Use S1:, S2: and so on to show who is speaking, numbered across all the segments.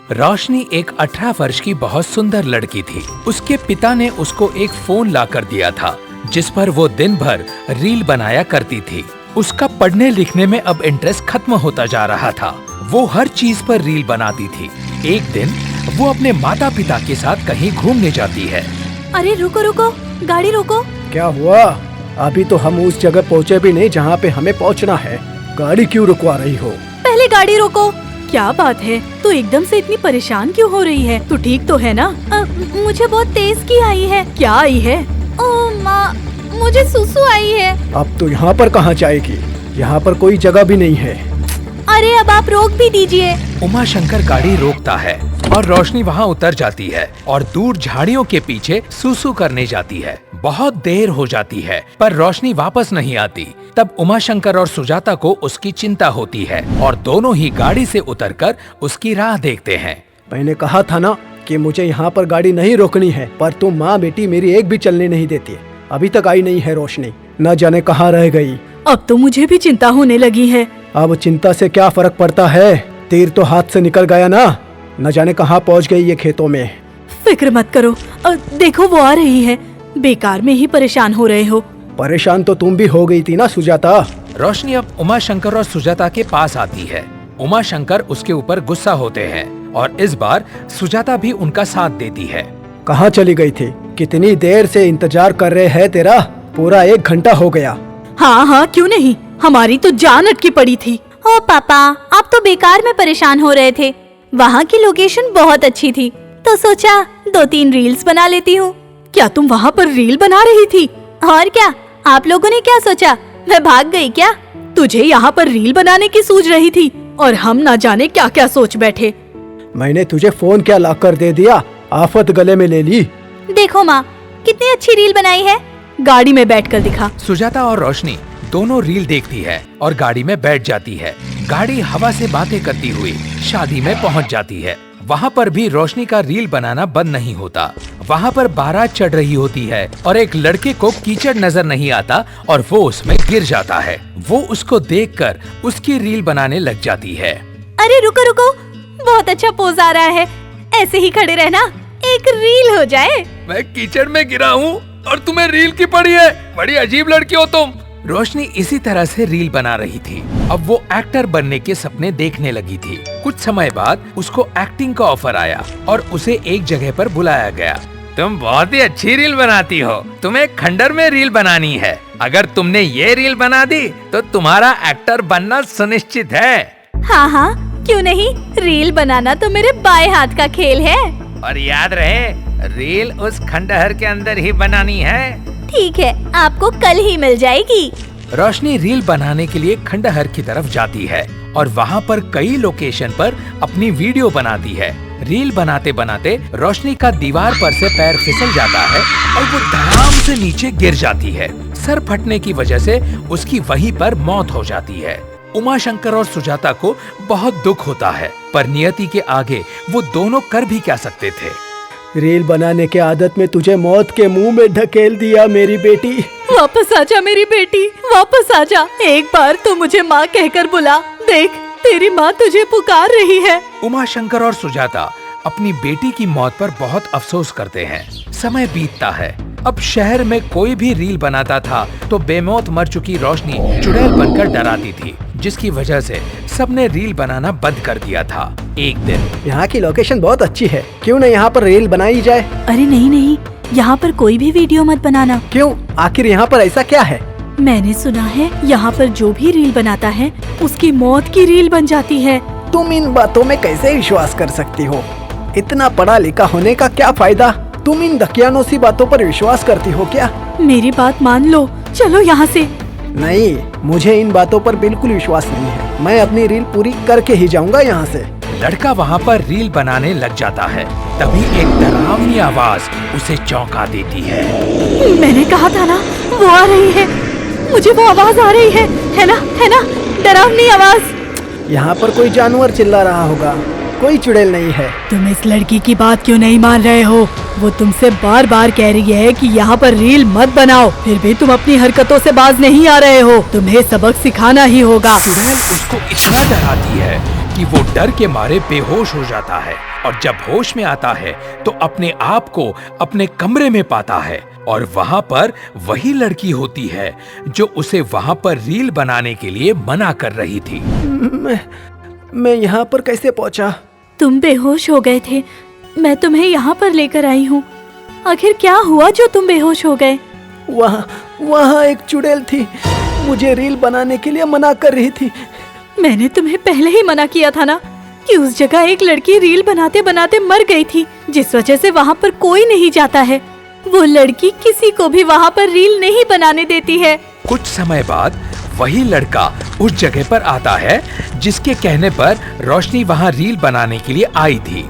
S1: रोशनी एक 18 वर्ष की बहुत सुंदर लड़की थी। उसके पिता ने उसको एक फोन ला कर दिया था जिस पर वो दिन भर रील बनाया करती थी। उसका पढ़ने लिखने में अब इंटरेस्ट खत्म होता जा रहा था। वो हर चीज पर रील बनाती थी। एक दिन वो अपने माता पिता के साथ कहीं घूमने जाती है।
S2: अरे रुको रुको, गाड़ी रोको।
S3: क्या हुआ? अभी तो हम उस जगह पहुँचे भी नहीं जहाँ पे हमें पहुँचना है। गाड़ी क्यों रुकवा रही हो?
S2: पहले गाड़ी रोको। क्या बात है, तू एकदम से इतनी परेशान क्यों हो रही है? तू ठीक तो है ना? मुझे बहुत तेज की आई है। क्या आई है? ओह माँ, मुझे सुसु आई है।
S3: अब तो यहाँ पर कहाँ जाएगी? यहाँ पर कोई जगह भी नहीं है।
S2: अरे अब आप रोक भी दीजिए।
S1: उमा शंकर गाड़ी रोकता है और रोशनी वहाँ उतर जाती है और दूर झाड़ियों के पीछे सुसु करने जाती है। बहुत देर हो जाती है पर रोशनी वापस नहीं आती। तब उमा शंकर और सुजाता को उसकी चिंता होती है और दोनों ही गाड़ी से उतरकर उसकी राह देखते हैं।
S3: मैंने कहा था ना कि मुझे यहाँ पर गाड़ी नहीं रोकनी है, पर तुम माँ बेटी मेरी एक भी चलने नहीं देती। अभी तक आई नहीं है रोशनी, न जाने कहाँ रह गई।
S2: अब तो मुझे भी चिंता होने लगी है।
S3: अब चिंता से क्या फर्क पड़ता है? तीर तो हाथ से निकल गया ना। न जाने कहाँ पहुँच गई ये खेतों में।
S2: फिक्र मत करो, देखो वो आ रही है। बेकार में ही परेशान हो रहे हो।
S3: परेशान तो तुम भी हो गई थी ना सुजाता।
S1: रोशनी अब उमा शंकर और सुजाता के पास आती है। उमा शंकर उसके ऊपर गुस्सा होते हैं और इस बार सुजाता भी उनका साथ देती है।
S3: कहाँ चली गई थी? कितनी देर से इंतजार कर रहे हैं तेरा? पूरा 1 घंटा हो गया।
S2: हाँ हाँ, क्यों नहीं, हमारी तो जान अटकी पड़ी थी। ओ पापा, आप तो बेकार में परेशान हो रहे थे। वहाँ की लोकेशन बहुत अच्छी थी तो सोचा 2-3 रील्स बना लेती हूँ। क्या तुम वहाँ पर रील बना रही थी? और क्या, आप लोगों ने क्या सोचा मैं भाग गई क्या? तुझे यहाँ पर रील बनाने की सूझ रही थी और हम ना जाने क्या क्या सोच बैठे।
S3: मैंने तुझे फोन क्या ला कर दे दिया? आफत गले में ले ली।
S2: देखो माँ, कितनी अच्छी रील बनाई है। गाड़ी में बैठकर दिखा।
S1: सुजाता और रोशनी दोनों रील देखती है और गाड़ी में बैठ जाती है। गाड़ी हवा से बातें करती हुई शादी में पहुंच जाती है। वहाँ पर भी रोशनी का रील बनाना बंद नहीं होता। वहाँ पर बारात चढ़ रही होती है और एक लड़के को कीचड़ नजर नहीं आता और वो उसमें गिर जाता है। वो उसको देखकर उसकी रील बनाने लग जाती है।
S2: अरे रुको रुको, बहुत अच्छा पोज आ रहा है। ऐसे ही खड़े रहना, एक रील हो जाए।
S1: मैं कीचड़ में गिरा हूँ और तुम्हें रील की पड़ी है? बड़ी अजीब लड़की हो तुम। रोशनी इसी तरह से रील बना रही थी। अब वो एक्टर बनने के सपने देखने लगी थी। कुछ समय बाद उसको एक्टिंग का ऑफर आया और उसे एक जगह पर बुलाया गया। तुम बहुत ही अच्छी रील बनाती हो, तुम्हें खंडर में रील बनानी है। अगर तुमने ये रील बना दी तो तुम्हारा एक्टर बनना सुनिश्चित है।
S2: हाँ हाँ, क्यों नहीं, रील बनाना तो मेरे बाएं हाथ का खेल है।
S1: और याद रहे, रील उस खंडहर के अंदर ही बनानी है।
S2: ठीक है, आपको कल ही मिल जाएगी।
S1: रोशनी रील बनाने के लिए खंडहर की तरफ जाती है और वहाँ पर कई लोकेशन पर अपनी वीडियो बनाती है। रील बनाते बनाते रोशनी का दीवार पर से पैर फिसल जाता है और वो धड़ाम से नीचे गिर जाती है। सर फटने की वजह से उसकी वहीं पर मौत हो जाती है। उमा शंकर और सुजाता को बहुत दुख होता है पर नियति के आगे वो दोनों कर भी क्या सकते थे।
S3: रील बनाने के आदत में तुझे मौत के मुंह में ढकेल दिया मेरी बेटी।
S2: वापस आजा मेरी बेटी, वापस आजा। एक बार तो मुझे माँ कहकर बुला। देख, तेरी माँ तुझे पुकार रही है।
S1: उमा शंकर और सुजाता अपनी बेटी की मौत पर बहुत अफसोस करते हैं। समय बीतता है। अब शहर में कोई भी रील बनाता था तो बेमौत मर चुकी रोशनी चुड़ैल बनकर डराती थी, जिसकी वजह से सबने रील बनाना बंद कर दिया था। एक दिन,
S3: यहाँ की लोकेशन बहुत अच्छी है, क्यों न यहाँ पर रील बनाई जाए?
S2: अरे नहीं नहीं, यहाँ पर कोई भी वीडियो मत बनाना।
S3: क्यों? आखिर यहाँ पर ऐसा क्या है?
S2: मैंने सुना है यहाँ पर जो भी रील बनाता है उसकी मौत की रील बन जाती है।
S3: तुम इन बातों में कैसे विश्वास कर सकती हो? इतना पढ़ा लिखा होने का क्या फायदा? तुम इन दकियानों सी बातों पर विश्वास करती हो क्या?
S2: मेरी बात मान लो, चलो यहाँ से।
S3: नहीं, मुझे इन बातों पर बिल्कुल विश्वास नहीं है। मैं अपनी रील पूरी करके ही जाऊंगा यहाँ से।
S1: लड़का वहाँ पर रील बनाने लग जाता है। तभी एक डरावनी आवाज उसे चौंका देती है।
S2: मैंने कहा था ना, वो आ रही है। मुझे वो आवाज आ रही है ना, डरावनी आवाज।
S3: यहाँ पर कोई जानवर चिल्ला रहा होगा, कोई चुड़ैल नहीं है।
S2: तुम इस लड़की की बात क्यों नहीं मान रहे हो? वो तुमसे बार बार कह रही है कि यहाँ पर रील मत बनाओ, फिर भी तुम अपनी हरकतों से बाज नहीं आ रहे हो। तुम्हें सबक सिखाना ही होगा।
S1: चुड़ैल उसको इतना डराती है कि वो डर के मारे बेहोश हो जाता है और जब होश में आता है तो अपने आप को अपने कमरे में पाता है और वहाँ पर वही लड़की होती है जो उसे वहाँ पर रील बनाने के लिए मना कर रही थी।
S3: मैं यहाँ पर कैसे पहुँचा?
S2: तुम बेहोश हो गए थे, मैं तुम्हें यहाँ पर लेकर आई हूँ। आखिर क्या हुआ जो तुम बेहोश हो गए?
S3: वहाँ एक चुड़ैल थी, मुझे रील बनाने के लिए मना कर रही थी।
S2: मैंने तुम्हें पहले ही मना किया था ना कि उस जगह एक लड़की रील बनाते बनाते मर गई थी, जिस वजह से वहाँ पर कोई नहीं जाता है। वो लड़की किसी को भी वहाँ पर रील नहीं बनाने देती है।
S1: कुछ समय बाद वही लड़का उस जगह पर आता है जिसके कहने पर रोशनी वहाँ रील बनाने के लिए आई थी।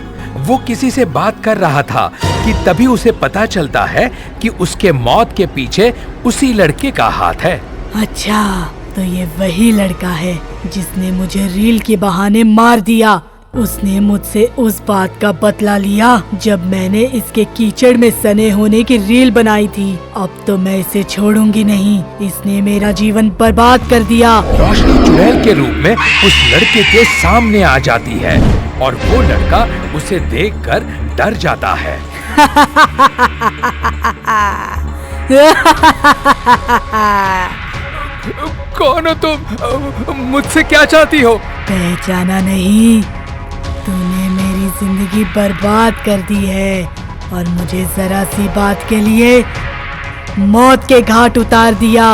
S1: वो किसी से बात कर रहा था कि तभी उसे पता चलता है कि उसके मौत के पीछे उसी लड़के का हाथ है।
S2: अच्छा, तो ये वही लड़का है जिसने मुझे रील के बहाने मार दिया। उसने मुझसे उस बात का बदला लिया जब मैंने इसके कीचड़ में सने होने की रील बनाई थी। अब तो मैं इसे छोड़ूंगी नहीं, इसने मेरा जीवन बर्बाद कर दिया।
S1: रोशनी चुड़ैल के रूप में उस लड़के के सामने आ जाती है और वो लड़का उसे देखकर डर जाता है। कौन हो तुम? मुझसे क्या चाहती हो?
S2: पहचाना नहीं? तूने मेरी जिंदगी बर्बाद कर दी है और मुझे जरा सी बात के लिए मौत के घाट उतार दिया।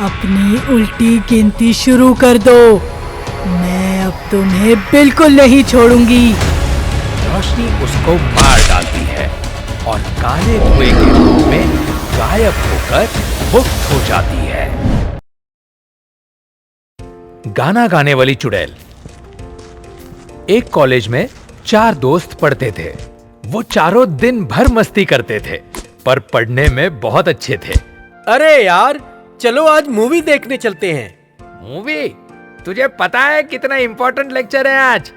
S2: अपनी उल्टी गिनती शुरू कर दो, मैं अब तुम्हें बिल्कुल नहीं छोड़ूंगी।
S1: रोशनी उसको मार डालती है और काले धुएं के रूप में गायब होकर मुक्त हो जाती है। गाना गाने वाली चुड़ैल। एक कॉलेज में 4 दोस्त पढ़ते थे। वो चारों दिन भर मस्ती करते थे पर पढ़ने में बहुत अच्छे थे।
S4: अरे यार, चलो आज मूवी देखने चलते हैं।
S1: मूवी? तुझे पता है कितना इम्पोर्टेंट लेक्चर है आज?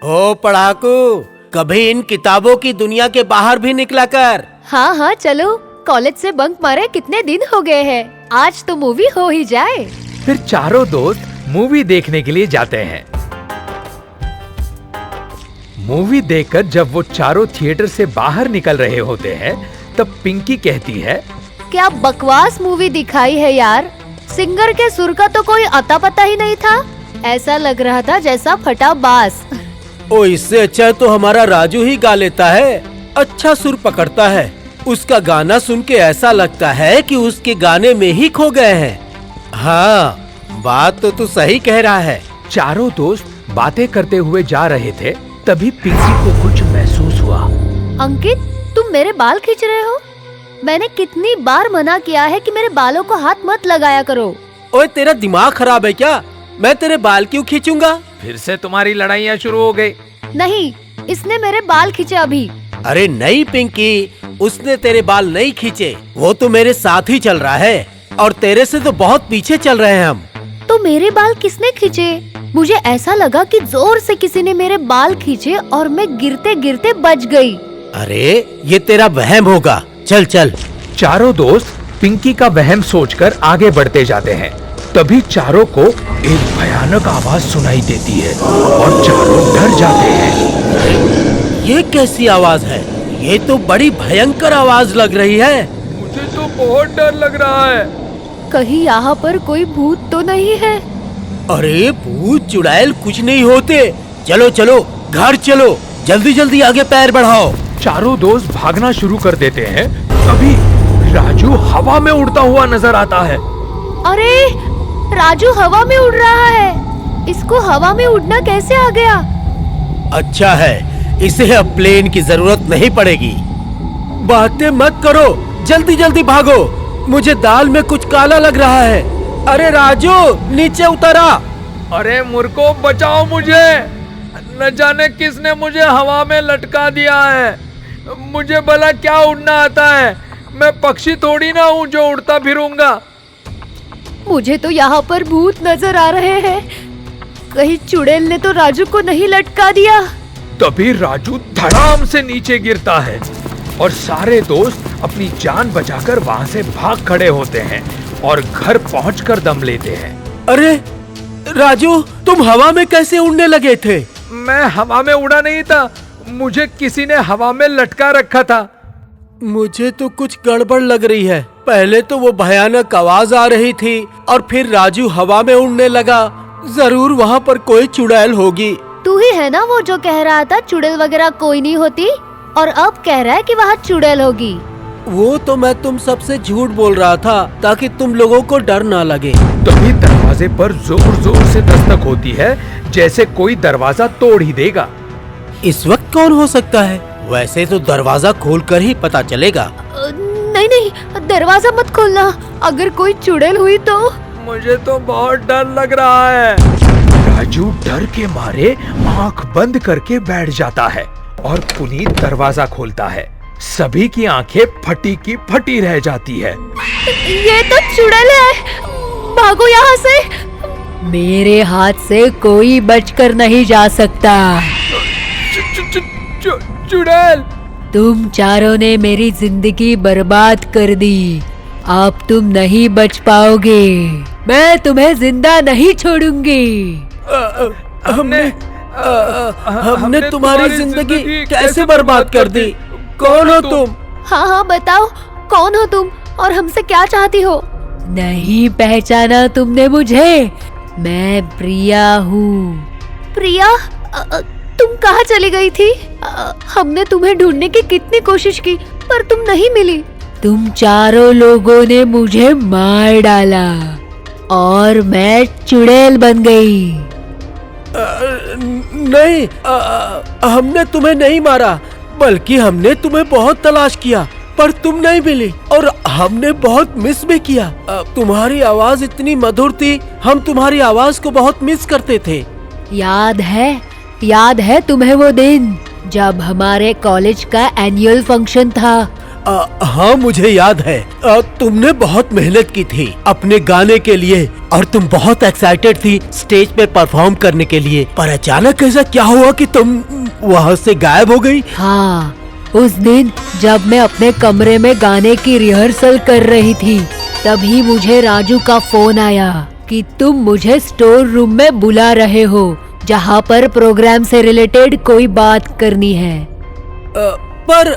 S4: ओ पढ़ाकू, कभी इन किताबों की दुनिया के बाहर भी निकला कर।
S5: हाँ हाँ चलो, कॉलेज से बंक मारे कितने दिन हो गए हैं, आज तो मूवी हो ही जाए।
S1: फिर चारों दोस्त मूवी देखने के लिए जाते हैं। मूवी देखकर जब वो चारों थिएटर से बाहर निकल रहे होते हैं तब पिंकी कहती है,
S5: क्या बकवास मूवी दिखाई है यार, सिंगर के सुर का तो कोई अता पता ही नहीं था। ऐसा लग रहा था जैसा फटा बास।
S4: ओ, इससे अच्छा तो हमारा राजू ही गा लेता है, अच्छा सुर पकड़ता है। उसका गाना सुन के ऐसा लगता है कि उसके गाने में ही खो गए हैं। हाँ, बात तो तू सही कह रहा है।
S1: चारों दोस्त बातें करते हुए जा रहे थे तभी पिंकी को कुछ महसूस हुआ।
S5: अंकित, तुम मेरे बाल खींच रहे हो? मैंने कितनी बार मना किया है कि मेरे बालों को हाथ मत लगाया करो।
S4: ओए, तेरा दिमाग खराब है क्या? मैं तेरे बाल क्यों खींचूंगा?
S1: फिर से तुम्हारी लड़ाइयाँ शुरू हो गई।
S5: नहीं, इसने मेरे बाल खींचे अभी।
S4: अरे नहीं पिंकी, उसने तेरे बाल नहीं खींचे, वो तो मेरे साथ ही चल रहा है और तेरे से तो बहुत पीछे चल रहे हैं हम।
S5: तो मेरे बाल किसने खींचे? मुझे ऐसा लगा कि जोर से किसी ने मेरे बाल खींचे और मैं गिरते गिरते बच गई।
S4: अरे ये तेरा वहम होगा, चल चल।
S1: चारों दोस्त पिंकी का वहम सोचकर आगे बढ़ते जाते हैं। तभी चारों को एक भयानक आवाज सुनाई देती है और चारों डर जाते हैं।
S4: ये कैसी आवाज है? ये तो बड़ी भयंकर आवाज लग रही है।
S1: मुझे तो बहुत डर लग रहा है।
S5: कहीं यहाँ पर कोई भूत तो नहीं है?
S4: अरे भूत चुड़ैल कुछ नहीं होते। चलो चलो, घर चलो, जल्दी जल्दी आगे पैर बढ़ाओ।
S1: चारों दोस्त भागना शुरू कर देते हैं। तभी राजू हवा में उड़ता हुआ नजर आता है।
S5: अरे राजू हवा में उड़ रहा है, इसको हवा में उड़ना कैसे आ गया?
S4: अच्छा है, इसे अब प्लेन की जरूरत नहीं पड़ेगी। बातें मत करो, जल्दी जल्दी भागो, मुझे दाल में कुछ काला लग रहा है। अरे राजू, नीचे उतरा।
S1: अरे मुर्को, बचाओ मुझे, न जाने किसने मुझे हवा में लटका दिया है। मुझे भला क्या उड़ना आता है? मैं पक्षी थोड़ी ना हूँ जो उड़ता फिरूंगा।
S5: मुझे तो यहाँ पर भूत नजर आ रहे हैं, कहीं चुड़ैल ने तो राजू को नहीं लटका दिया।
S1: तभी राजू धड़ाम से नीचे गिरता है और सारे दोस्त अपनी जान बचाकर वहाँ से भाग खड़े होते हैं और घर पहुंचकर दम लेते हैं।
S4: अरे राजू, तुम हवा में कैसे उड़ने लगे थे?
S1: मैं हवा में उड़ा नहीं था, मुझे किसी ने हवा में लटका रखा था।
S4: मुझे तो कुछ गड़बड़ लग रही है। पहले तो वो भयानक आवाज आ रही थी और फिर राजू हवा में उड़ने लगा। जरूर वहाँ पर कोई चुड़ैल होगी।
S5: तू ही है ना वो जो कह रहा था चुड़ैल वगैरह कोई नहीं होती, और अब कह रहा है कि वहाँ चुड़ैल होगी।
S4: वो तो मैं तुम सबसे झूठ बोल रहा था ताकि तुम लोगों को डर ना लगे।
S1: तभी दरवाजे पर जोर जोर से दस्तक होती है, जैसे कोई दरवाजा तोड़ ही देगा।
S4: इस वक्त कौन हो सकता है? वैसे तो दरवाजा खोलकर ही पता चलेगा।
S5: नहीं नहीं, दरवाजा मत खोलना, अगर कोई चुड़ैल हुई तो।
S1: मुझे तो बहुत डर लग रहा है। राजू डर के मारे आंख बंद करके बैठ जाता है और पुनीत दरवाजा खोलता है। सभी की आंखें फटी की फटी रह जाती है।
S5: ये तो चुड़ैल है, भागो यहाँ से। मेरे हाथ से कोई बचकर नहीं जा सकता।
S1: चुड़ैल!
S5: तुम चारों ने मेरी जिंदगी बर्बाद कर दी, अब तुम नहीं बच पाओगे। मैं तुम्हें जिंदा नहीं छोड़ूंगी।
S4: हमने तुम्हारी जिंदगी कैसे बर्बाद कर दी? कौन हो तुम?
S5: हाँ हाँ बताओ, कौन हो तुम और हमसे क्या चाहती हो? नहीं पहचाना तुमने मुझे? मैं प्रिया हूँ। प्रिया? तुम कहाँ चली गई थी? हमने तुम्हें ढूंढने की कितनी कोशिश की पर तुम नहीं मिली। तुम चारों लोगों ने मुझे मार डाला और मैं चुड़ैल बन गई।
S4: नहीं, हमने तुम्हें नहीं मारा, बल्कि हमने तुम्हें बहुत तलाश किया पर तुम नहीं मिली और हमने बहुत मिस भी किया। तुम्हारी आवाज इतनी मधुर थी, हम तुम्हारी आवाज को बहुत मिस करते थे।
S5: याद है तुम्हें वो दिन जब हमारे कॉलेज का एनुअल फंक्शन था?
S4: हाँ मुझे याद है। तुमने बहुत मेहनत की थी अपने गाने के लिए और तुम बहुत एक्साइटेड थी स्टेज पे परफॉर्म करने के लिए, पर अचानक ऐसा क्या हुआ कि तुम वहाँ से गायब हो गई?
S5: हाँ, उस दिन जब मैं अपने कमरे में गाने की रिहर्सल कर रही थी, तभी मुझे राजू का फोन आया कि तुम मुझे स्टोर रूम में बुला रहे हो, जहाँ पर प्रोग्राम से रिलेटेड कोई बात करनी है।
S4: पर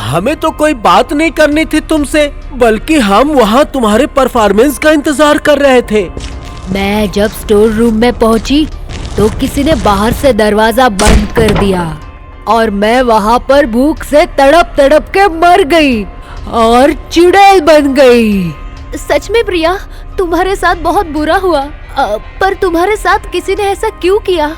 S4: हमें तो कोई बात नहीं करनी थी तुमसे, बल्कि हम वहाँ तुम्हारे परफॉर्मेंस का इंतजार कर रहे थे।
S5: मैं जब स्टोर रूम में पहुँची तो किसी ने बाहर से दरवाजा बंद कर दिया और मैं वहाँ पर भूख से तड़प तड़प के मर गई और चुड़ैल बन गई। सच में प्रिया, तुम्हारे साथ बहुत बुरा हुआ, पर तुम्हारे साथ किसी ने ऐसा क्यों किया?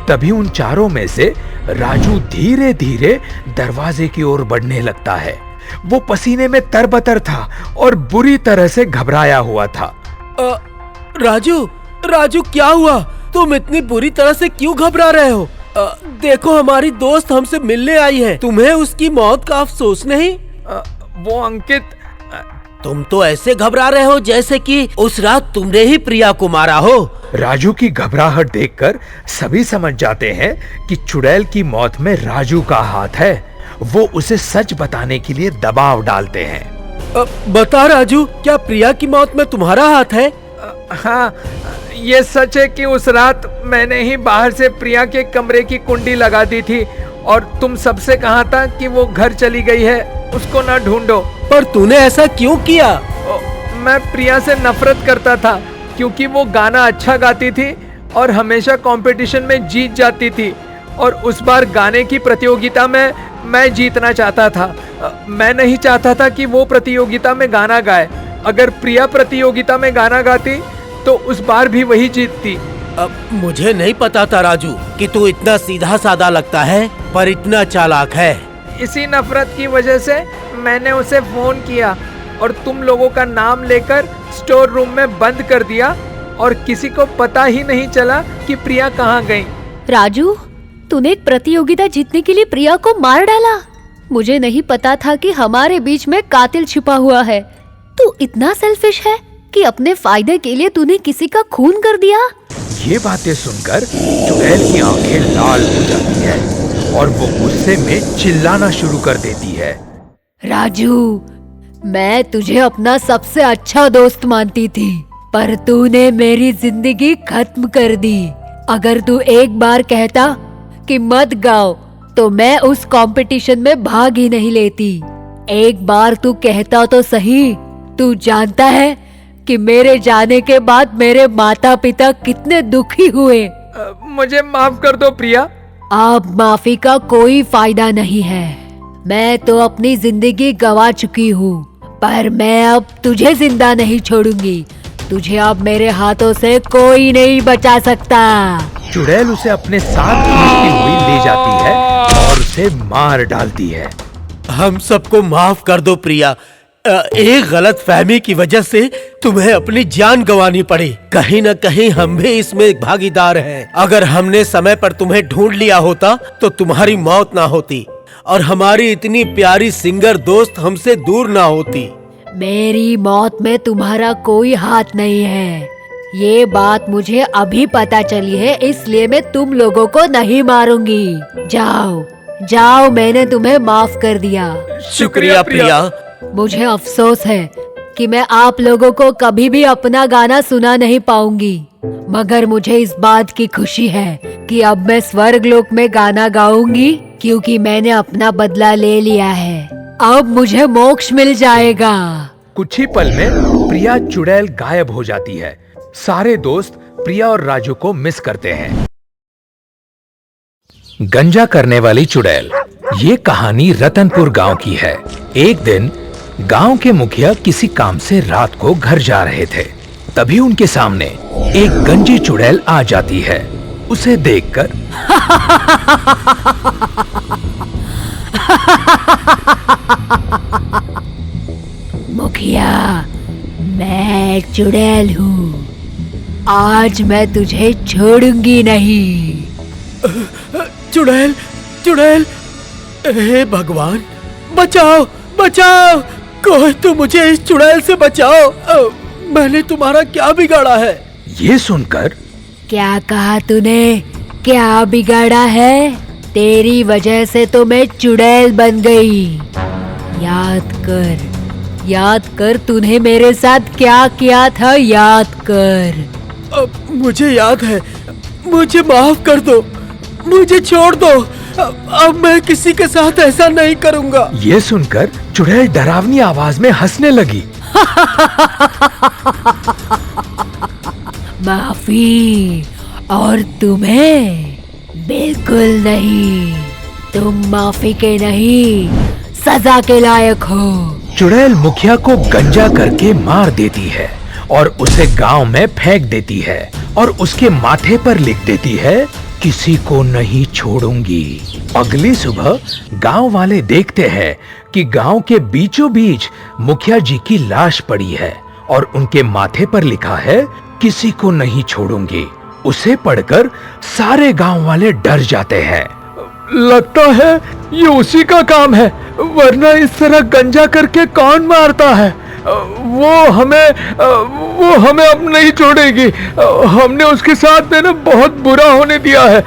S1: तभी उन चारों में से राजू धीरे धीरे दरवाजे की ओर बढ़ने लगता है। वो पसीने में तरबतर था और बुरी तरह से घबराया हुआ था।
S4: राजू क्या हुआ? तुम इतनी बुरी तरह से क्यों घबरा रहे हो? देखो हमारी दोस्त हमसे मिलने आई है, तुम्हें उसकी मौत का अफसोस नहीं?
S1: वो अंकित।
S4: तुम तो ऐसे घबरा रहे हो जैसे कि उस रात तुमने ही प्रिया को मारा हो।
S1: राजू की घबराहट देखकर सभी समझ जाते हैं कि चुड़ैल की मौत में राजू का हाथ है। वो उसे सच बताने के लिए दबाव डालते हैं।
S4: बता राजू, क्या प्रिया की मौत में तुम्हारा हाथ है?
S1: हाँ, ये सच है कि उस रात मैंने ही बाहर से प्रिया के कमरे की कुंडी लगा दी थी और तुम सबसे कहा था कि वो घर चली गई है, उसको ना ढूंढो।
S4: पर तूने ऐसा क्यों किया?
S1: मैं प्रिया से नफरत करता था क्योंकि वो गाना अच्छा गाती थी और हमेशा कंपटीशन में जीत जाती थी, और उस बार गाने की प्रतियोगिता में मैं जीतना चाहता था। मैं नहीं चाहता था कि वो प्रतियोगिता में गाना गाए। अगर प्रिया प्रतियोगिता में गाना गाती तो उस बार भी वही जीतती।
S4: मुझे नहीं पता था राजू कि तू इतना सीधा साधा लगता है पर इतना चालाक है।
S1: इसी नफरत की वजह से मैंने उसे फोन किया और तुम लोगों का नाम लेकर स्टोर रूम में बंद कर दिया और किसी को पता ही नहीं चला कि प्रिया कहाँ गई।
S5: राजू, तूने एक प्रतियोगिता जीतने के लिए प्रिया को मार डाला। मुझे नहीं पता था कि हमारे बीच में कातिल छिपा हुआ है। तू इतना सेल्फिश है कि अपने फायदे के लिए तूने किसी का खून कर दिया।
S1: ये बातें सुनकर चुड़ैल की आंखें लाल हो जाती है और वो गुस्से में चिल्लाना शुरू कर देती है।
S5: राजू, मैं तुझे अपना सबसे अच्छा दोस्त मानती थी, पर तूने मेरी जिंदगी खत्म कर दी। अगर तू एक बार कहता कि मत गाओ तो मैं उस कंपटीशन में भाग ही नहीं लेती। एक बार तू कहता तो सही। तू जानता है कि मेरे जाने के बाद मेरे माता पिता कितने दुखी हुए।
S1: मुझे माफ कर दो प्रिया।
S5: अब माफी का कोई फायदा नहीं है। मैं तो अपनी जिंदगी गवा चुकी हूँ, पर मैं अब तुझे जिंदा नहीं छोड़ूंगी। तुझे अब मेरे हाथों से कोई नहीं बचा सकता।
S1: चुड़ैल उसे अपने साथ खींचती हुई ले जाती है और उसे मार डालती है।
S4: हम सबको माफ कर दो प्रिया। एक गलत फहमी की वजह से तुम्हें अपनी जान गंवानी पड़ी। कहीं न कहीं हम भी इसमें भागीदार हैं। अगर हमने समय पर तुम्हें ढूंढ लिया होता तो तुम्हारी मौत ना होती और हमारी इतनी प्यारी सिंगर दोस्त हमसे दूर ना होती।
S5: मेरी मौत में तुम्हारा कोई हाथ नहीं है। ये बात मुझे अभी पता चली है, इसलिए मैं तुम लोगों को नहीं मारूंगी। जाओ जाओ, मैंने तुम्हें माफ कर दिया।
S4: शुक्रिया प्रिया।
S5: मुझे अफसोस है कि मैं आप लोगों को कभी भी अपना गाना सुना नहीं पाऊंगी, मगर मुझे इस बात की खुशी है कि अब मैं स्वर्गलोक में गाना गाऊंगी, क्योंकि मैंने अपना बदला ले लिया है। अब मुझे मोक्ष मिल जाएगा।
S1: कुछ ही पल में प्रिया चुड़ैल गायब हो जाती है। सारे दोस्त प्रिया और राजू को मिस करते हैं। गंजा करने वाली चुड़ैल। ये कहानी रतनपुर गांव की है। एक दिन गांव के मुखिया किसी काम से रात को घर जा रहे थे। तभी उनके सामने एक गंजी चुड़ैल आ जाती है। उसे देखकर
S5: मुखिया, मैं एक चुड़ैल हूँ। आज मैं तुझे छोड़ूंगी नहीं।
S4: चुड़ैल चुड़ैल, हे भगवान, बचाओ बचाओ, कोई तो मुझे इस चुड़ैल से बचाओ। मैंने तुम्हारा क्या बिगाड़ा है?
S1: ये सुनकर
S5: क्या कहा तूने? क्या बिगाड़ा है? तेरी वजह से तो मैं चुड़ैल बन गई। याद कर तूने मेरे साथ क्या किया था। याद कर।
S4: अब मुझे याद है। मुझे माफ कर दो, मुझे छोड़ दो। अब मैं किसी के साथ ऐसा नहीं करूँगा।
S1: ये सुनकर चुड़ैल डरावनी आवाज में हंसने लगी।
S5: माफी? और तुम्हें? बिल्कुल नहीं। तुम माफी के नहीं, सजा के लायक हो।
S1: चुड़ैल मुखिया को गंजा करके मार देती है और उसे गांव में फेंक देती है और उसके माथे पर लिख देती है, किसी को नहीं छोड़ूंगी। अगली सुबह गांव वाले देखते हैं कि गांव के बीचों बीच मुखिया जी की लाश पड़ी है और उनके माथे पर लिखा है, किसी को नहीं छोड़ूंगी। उसे पढ़कर सारे गांव वाले डर जाते हैं। लगता है ये उसी का काम है, वरना इस तरह गंजा करके कौन मारता है। वो हमें अब नहीं छोड़ेगी। हमने उसके साथ में ना बहुत बुरा होने दिया है,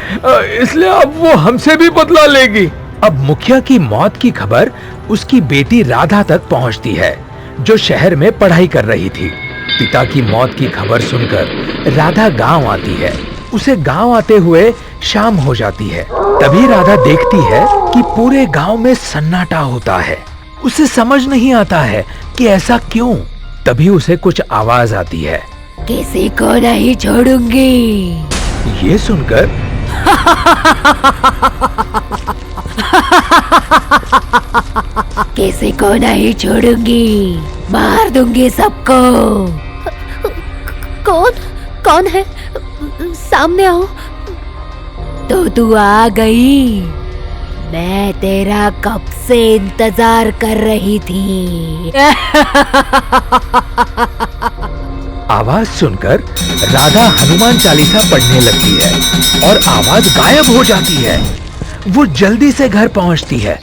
S1: इसलिए अब वो हमसे भी बदला लेगी। अब मुखिया की मौत की खबर उसकी बेटी राधा तक पहुंचती है, जो शहर में पढ़ाई कर रही थी। पिता की मौत की खबर सुनकर राधा गांव आती है। उसे गांव आते हुए शाम हो जाती है। तभी राधा देखती है कि पूरे गांव में सन्नाटा होता है। उसे समझ नहीं आता है कि ऐसा क्यों। तभी उसे कुछ आवाज आती है,
S5: किसी को नहीं छोड़ूंगी।
S1: ये सुनकर
S5: किसी को नहीं छोड़ूंगी, मार दूंगी सबको। कौन है? सामने आओ। तो तू आ गई। मैं तेरा कब से इंतजार कर रही थी।
S1: आवाज सुनकर राधा हनुमान चालीसा पढ़ने लगती है और आवाज गायब हो जाती है। वो जल्दी से घर पहुंचती है।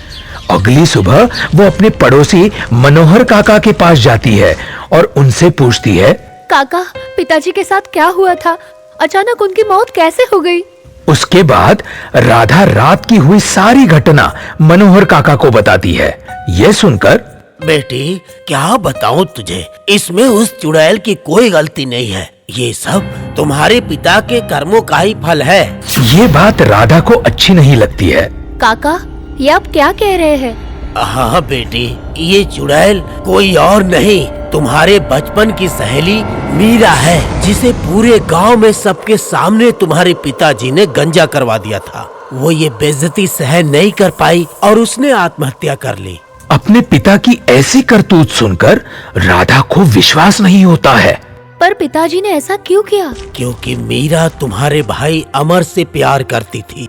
S1: अगली सुबह वो अपने पड़ोसी मनोहर काका के पास जाती है और उनसे पूछती है,
S5: काका, पिताजी के साथ क्या हुआ था? अचानक उनकी मौत कैसे हो गई?
S1: उसके बाद राधा रात की हुई सारी घटना मनोहर काका को बताती है। ये सुनकर
S4: बेटी क्या बताऊं तुझे, इसमें उस चुड़ैल की कोई गलती नहीं है। ये सब तुम्हारे पिता के कर्मों का ही फल है।
S1: ये बात राधा को अच्छी नहीं लगती है।
S5: काका, ये आप क्या कह रहे हैं?
S4: हाँ बेटी, ये चुड़ैल कोई और नहीं, तुम्हारे बचपन की सहेली मीरा है, जिसे पूरे गांव में सबके सामने तुम्हारे पिताजी ने गंजा करवा दिया था। वो ये बेइज्जती सहन नहीं कर पाई और उसने आत्महत्या कर ली।
S1: अपने पिता की ऐसी करतूत सुनकर राधा को विश्वास नहीं होता है।
S5: पर पिताजी ने ऐसा क्यों किया?
S4: क्योंकि मीरा तुम्हारे भाई अमर से प्यार करती थी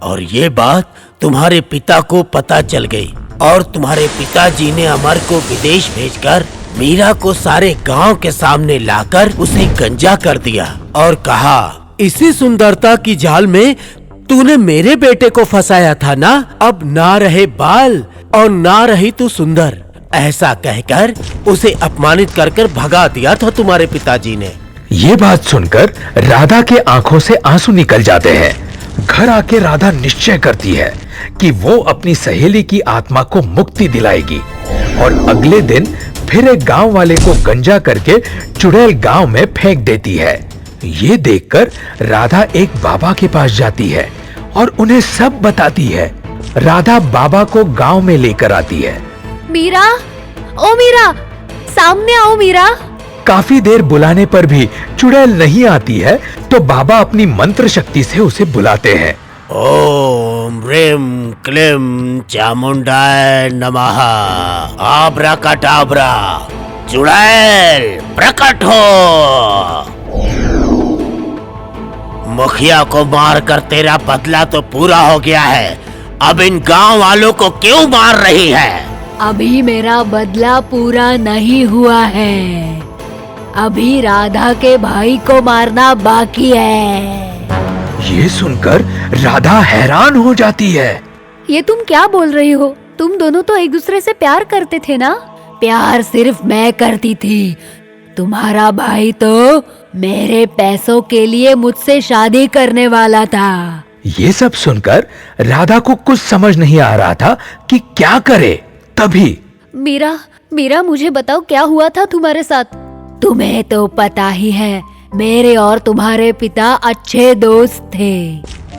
S4: और ये बात तुम्हारे पिता को पता चल गई और तुम्हारे पिताजी ने अमर को विदेश भेजकर मीरा को सारे गांव के सामने लाकर उसे गंजा कर दिया और कहा, इसी सुंदरता की जाल में तूने मेरे बेटे को फंसाया था ना, अब ना रहे बाल और ना रही तू सुंदर। ऐसा कहकर उसे अपमानित कर भगा दिया था तुम्हारे पिताजी ने।
S1: ये बात सुनकर राधा के आंखों से आंसू निकल जाते हैं। घर आके राधा निश्चय करती है कि वो अपनी सहेली की आत्मा को मुक्ति दिलाएगी और अगले दिन फिर एक गांव वाले को गंजा करके चुड़ैल गांव में फेंक देती है। ये देखकर राधा एक बाबा के पास जाती है और उन्हें सब बताती है। राधा बाबा को गांव में लेकर आती है।
S5: मीरा, ओ मीरा, सामने आओ मीरा।
S1: काफी देर बुलाने पर भी चुड़ैल नहीं आती है तो बाबा अपनी मंत्र शक्ति से उसे बुलाते हैं।
S4: ओम ह्रीं क्लीं चामुंडाय नमः, आब्राकाडाब्रा, चुड़ैल प्रकट हो। मुखिया को मारकर तेरा बदला तो पूरा हो गया है, अब इन गांव वालों को क्यों मार रही है?
S5: अभी मेरा बदला पूरा नहीं हुआ है, अभी राधा के भाई को मारना बाकी है।
S1: ये सुनकर राधा हैरान हो जाती है।
S5: ये तुम क्या बोल रही हो? तुम दोनों तो एक दूसरे से प्यार करते थे ना? प्यार सिर्फ मैं करती थी, तुम्हारा भाई तो मेरे पैसों के लिए मुझसे शादी करने वाला था।
S1: ये सब सुनकर राधा को कुछ समझ नहीं आ रहा था कि क्या करे। तभी
S5: मीरा, मुझे बताओ क्या हुआ था तुम्हारे साथ? तुम्हें तो पता ही है, मेरे और तुम्हारे पिता अच्छे दोस्त थे।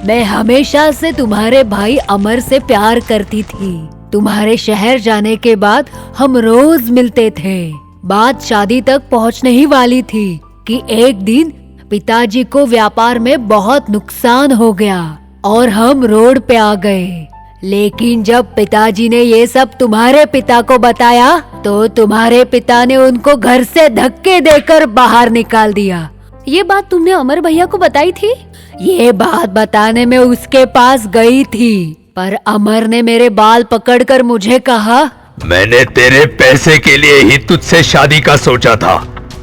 S5: मैं हमेशा से तुम्हारे भाई अमर से प्यार करती थी। तुम्हारे शहर जाने के बाद हम रोज मिलते थे। बात शादी तक पहुंचने ही वाली थी कि एक दिन पिताजी को व्यापार में बहुत नुकसान हो गया और हम रोड पे आ गए। लेकिन जब पिताजी ने ये सब तुम्हारे पिता को बताया तो तुम्हारे पिता ने उनको घर से धक्के देकर बाहर निकाल दिया। ये बात तुमने अमर भैया को बताई थी? ये बात बताने में उसके पास गई थी, पर अमर ने मेरे बाल पकड़कर मुझे कहा,
S1: मैंने तेरे पैसे के लिए ही तुझसे शादी का सोचा था,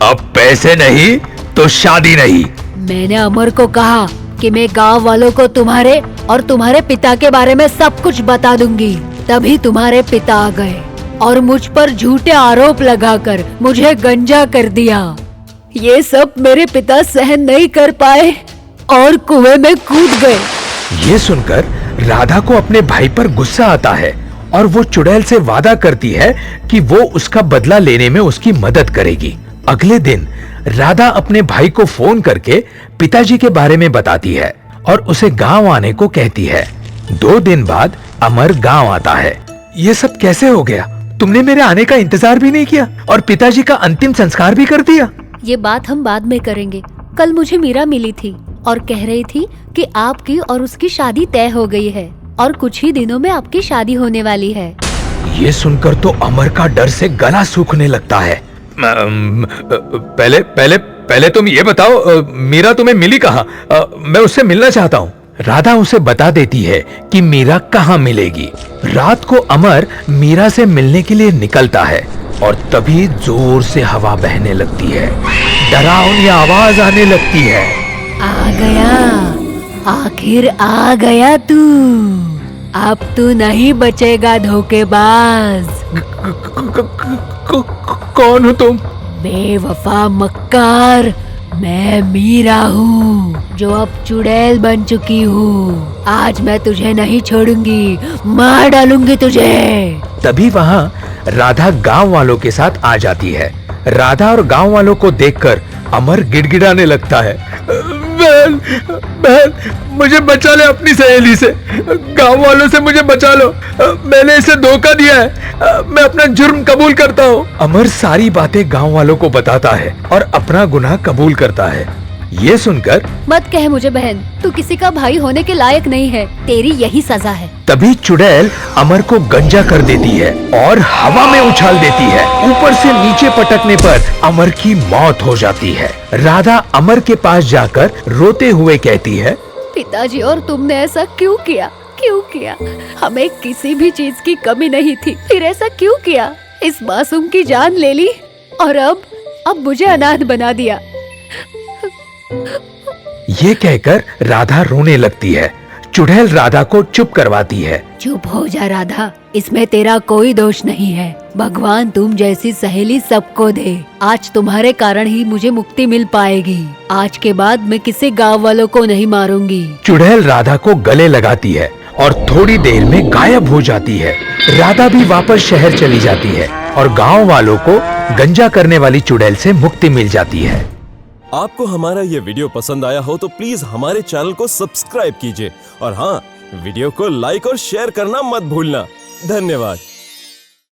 S1: अब पैसे नहीं तो शादी नहीं।
S5: मैंने अमर को कहा कि मैं गांव वालों को तुम्हारे और तुम्हारे पिता के बारे में सब कुछ बता दूंगी। तभी तुम्हारे पिता आ गए और मुझ पर झूठे आरोप लगाकर मुझे गंजा कर दिया। ये सब मेरे पिता सहन नहीं कर पाए और कुएं में कूद गए।
S1: ये सुनकर राधा को अपने भाई पर गुस्सा आता है और वो चुड़ैल से वादा करती है कि वो उसका बदला लेने में उसकी मदद करेगी। अगले दिन राधा अपने भाई को फोन करके पिताजी के बारे में बताती है और उसे गांव आने को कहती है। 2 दिन बाद अमर गांव आता है। ये सब कैसे हो गया? तुमने मेरे आने का इंतजार भी नहीं किया और पिताजी का अंतिम संस्कार भी कर दिया।
S5: ये बात हम बाद में करेंगे। कल मुझे मीरा मिली थी और कह रही थी कि आपकी और उसकी शादी तय हो गई है और कुछ ही दिनों में आपकी शादी होने वाली है।
S1: ये सुनकर तो अमर का डर से गला सूखने लगता है। पहले तुम ये बताओ, मीरा तुम्हें मिली कहाँ? मैं उससे मिलना चाहता हूँ। राधा उसे बता देती है कि मीरा कहाँ मिलेगी। रात को अमर मीरा से मिलने के लिए निकलता है और तभी जोर से हवा बहने लगती है, डरावनी आवाज आने लगती है।
S5: आ गया, आखिर आ गया तू। अब तू नहीं बचेगा धोखेबाज।
S1: कौन हो तुम?
S5: बेवफा मक्कार, मैं मीरा हूँ जो अब चुड़ैल बन चुकी हूँ। आज मैं तुझे नहीं छोड़ूंगी, मार डालूंगी तुझे।
S1: तभी वहाँ राधा गांव वालों के साथ आ जाती है। राधा और गांव वालों को देखकर अमर गिड़गिड़ाने लगता है। बहन, बहन, मुझे बचा ले अपनी सहेली से। गांव वालों से मुझे बचा लो। मैंने इसे धोखा दिया है। मैं अपना जुर्म कबूल करता हूँ। अमर सारी बातें गांव वालों को बताता है और अपना गुनाह कबूल करता है। ये सुनकर
S5: मत कह मुझे बहन, तू किसी का भाई होने के लायक नहीं है, तेरी यही सजा है।
S1: तभी चुड़ैल अमर को गंजा कर देती है और हवा में उछाल देती है। ऊपर से नीचे पटकने पर अमर की मौत हो जाती है। राधा अमर के पास जाकर रोते हुए कहती है,
S5: पिताजी और तुमने ऐसा क्यों किया? क्यों किया? हमें किसी भी चीज की कमी नहीं थी, फिर ऐसा क्यों किया? इस मासूम की जान ले ली और अब मुझे अनाथ बना दिया।
S1: ये कहकर राधा रोने लगती है। चुड़ैल राधा को चुप करवाती है।
S5: चुप हो जा राधा, इसमें तेरा कोई दोष नहीं है। भगवान तुम जैसी सहेली सबको दे। आज तुम्हारे कारण ही मुझे मुक्ति मिल पाएगी। आज के बाद मैं किसी गांव वालों को नहीं मारूंगी।
S1: चुड़ैल राधा को गले लगाती है और थोड़ी देर में गायब हो जाती है। राधा भी वापस शहर चली जाती है और गांव वालों को गंजा करने वाली चुड़ैल से मुक्ति मिल जाती है।
S6: आपको हमारा ये वीडियो पसंद आया हो तो प्लीज हमारे चैनल को सब्सक्राइब कीजिए और हाँ, वीडियो को लाइक और शेयर करना मत भूलना। धन्यवाद।